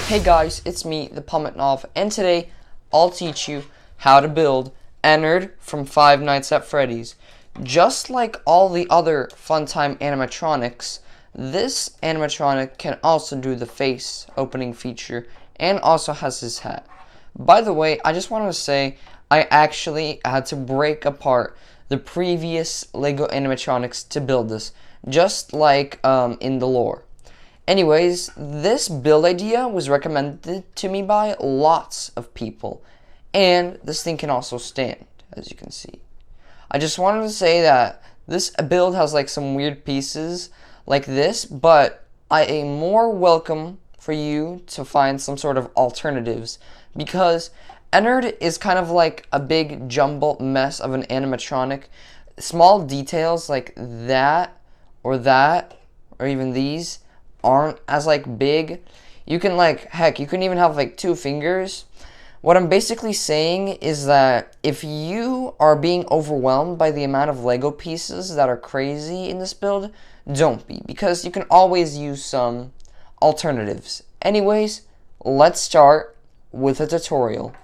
Hey guys, it's me, the Pometnov, and today I'll teach you how to build Ennard from Five Nights at Freddy's. Just like all the other Funtime animatronics, this animatronic can also do the face opening feature and also has his hat. By the way, I just wanted to say I actually had to break apart the previous LEGO animatronics to build this, just like in the lore. Anyways, this build idea was recommended to me by lots of people, and this thing can also stand, as you can see. I just wanted to say that this build has like some weird pieces like this, but I am more welcome for you to find some sort of alternatives, because Ennard is kind of like a big jumbled mess of an animatronic. Small details like that, or even these aren't as like big. You can heck, you can even have like 2 fingers. What I'm basically saying is that if you are being overwhelmed by the amount of Lego pieces that are crazy in this build, don't be, because you can always use some alternatives. Anyways, let's start with a tutorial.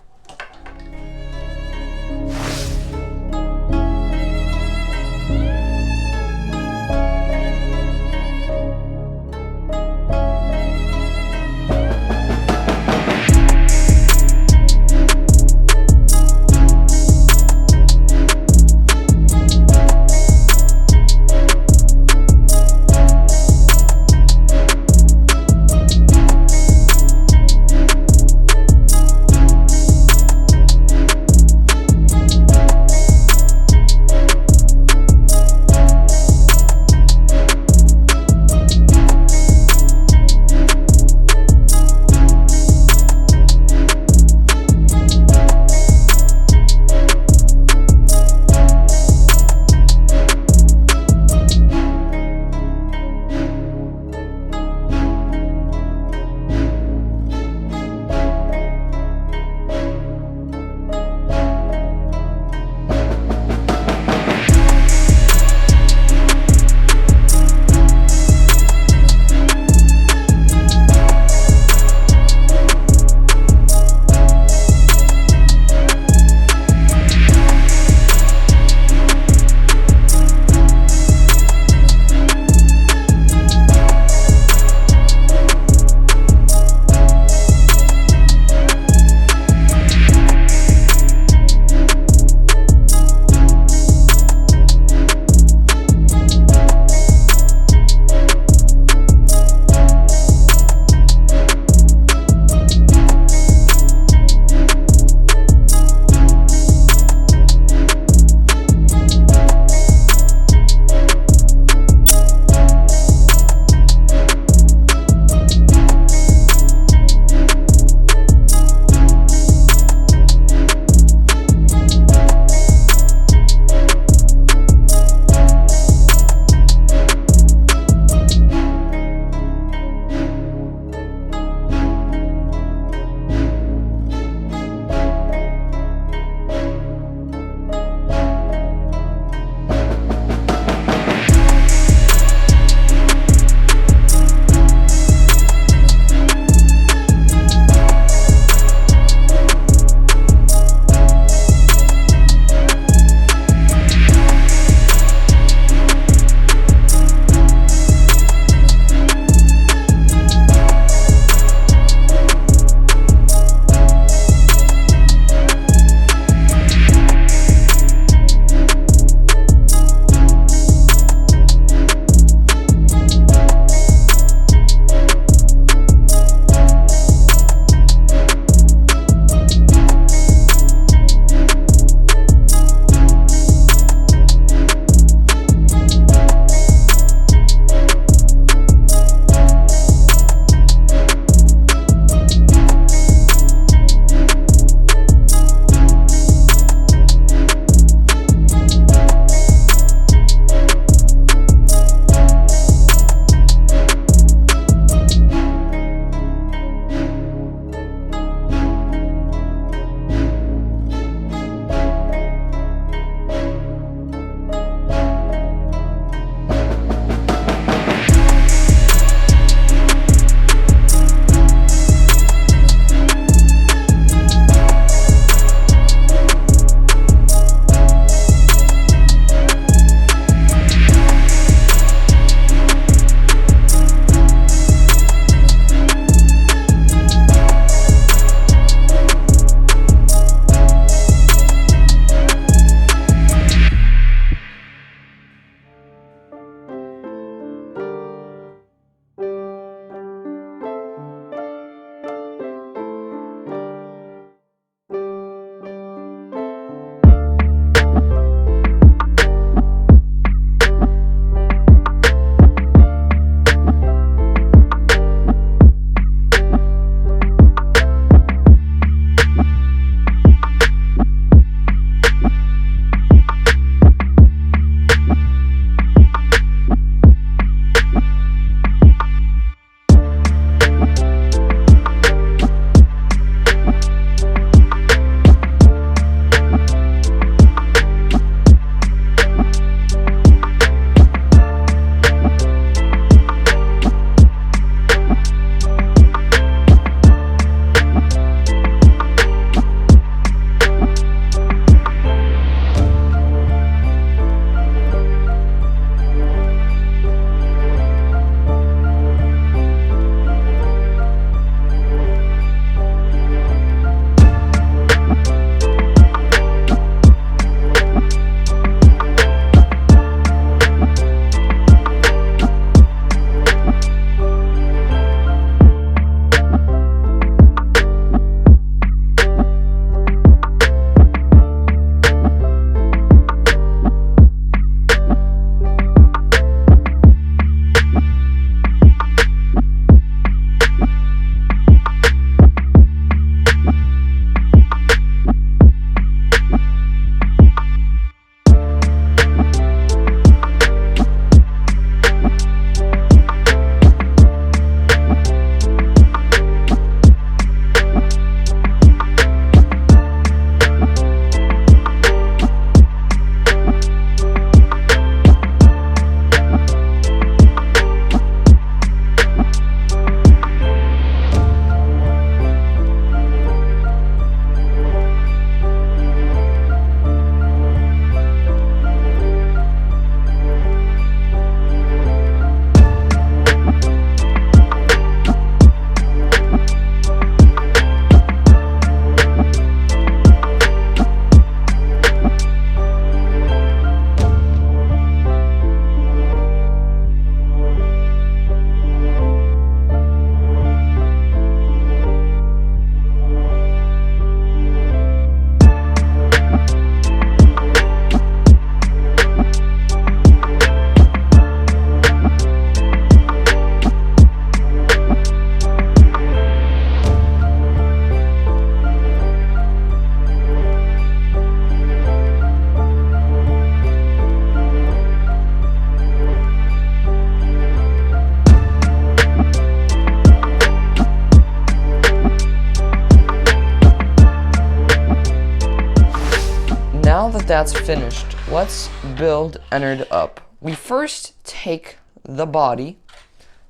that's finished, let's build Ennard up. We first take the body.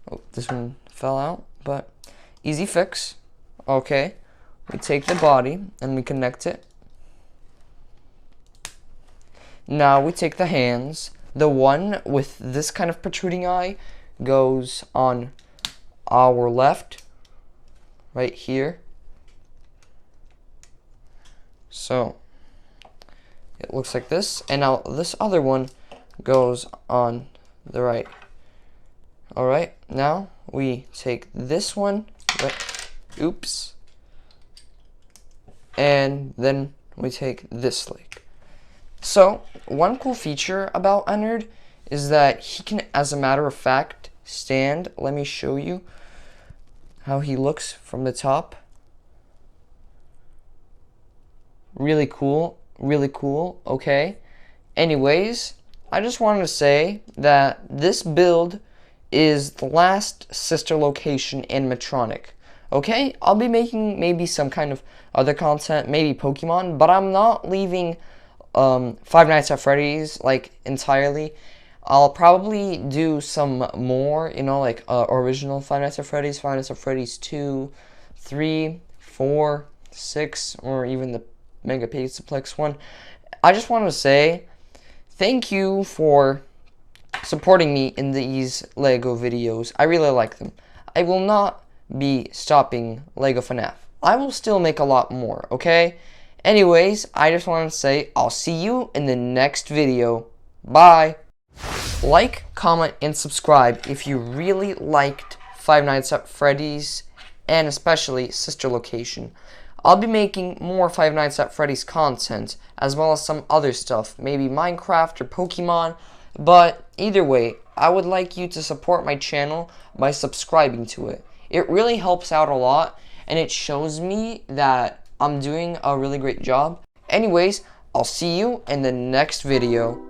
Oh, this one fell out, but easy fix. Okay, we take the body and we connect it. Now we take the hands. The one with this kind of protruding eye goes on our left, right here. So it looks like this, and now this other one goes on the right. Alright, now we take this one, oops, and then we take this leg. So, one cool feature about Ennard is that he can, as a matter of fact, stand. Let me show you how he looks from the top. Really cool, okay? Anyways, I just wanted to say that this build is the last sister location animatronic. Okay, I'll be making maybe some kind of other content, maybe Pokemon, but I'm not leaving Five Nights at Freddy's like entirely. I'll probably do some more, you know, like original Five Nights at Freddy's, Five Nights at Freddy's 2, 3, 4, 6, or even the Mega Pizzaplex one. I just want to say thank you for supporting me in these Lego videos. I really like them. I will not be stopping Lego FNAF. I will still make a lot more, okay? Anyways, I just want to say I'll see you in the next video. Bye! Like, comment, and subscribe if you really liked Five Nights at Freddy's, and especially Sister Location. I'll be making more Five Nights at Freddy's content, as well as some other stuff, maybe Minecraft or Pokemon, but either way, I would like you to support my channel by subscribing to it. It really helps out a lot, and it shows me that I'm doing a really great job. Anyways, I'll see you in the next video.